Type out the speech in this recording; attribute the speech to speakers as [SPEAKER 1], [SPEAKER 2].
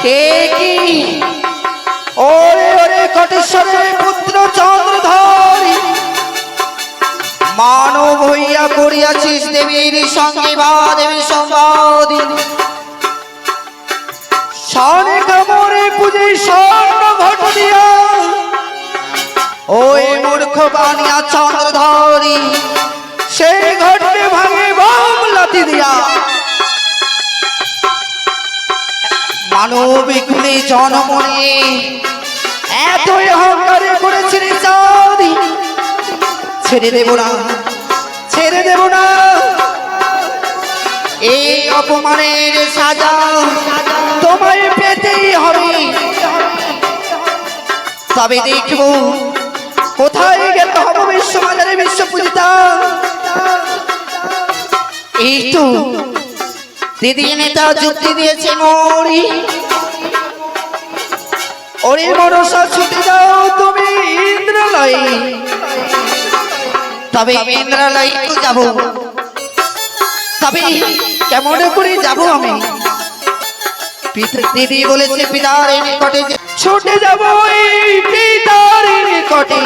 [SPEAKER 1] কে কি ওরে ওরে কোটেশ্বরের পুত্র চন্দ্রধর মানব হইয়া করিয়াছিস দেবীর সঙ্গে বা দেবীর সংবাদ সানে কামরে পূজে স্বর্ণ ঘট দিয়া ওই মূর্খ বানিয়া চন্দ্রধরি সেই ঘটে ভাঙে বাম লাথি দিয়া মানবিক কুলে জন্ম নিয়ে এতই অহংকারে করেছিস চাঁদি ছেড়ে দেব না ছেড়ে দেব না এই অপমানের সাজা তোমায় পেতেই হবে তবে দেখব কোথায় গেলে হব বিশ্ববাজারে বিশ্ব পূজিতা এই তো দিদি নেতা যুক্তি দিয়েছে মরি ওরে মনসা ছুটে যাও তুমি ইন্দ্রালয় তবে ইন্দ্রালয় তো যাব তবে কেমন করে যাব আমি দিদি বলেছে পিতার নিকটে ছুটে যাব এই পিতার নিকটে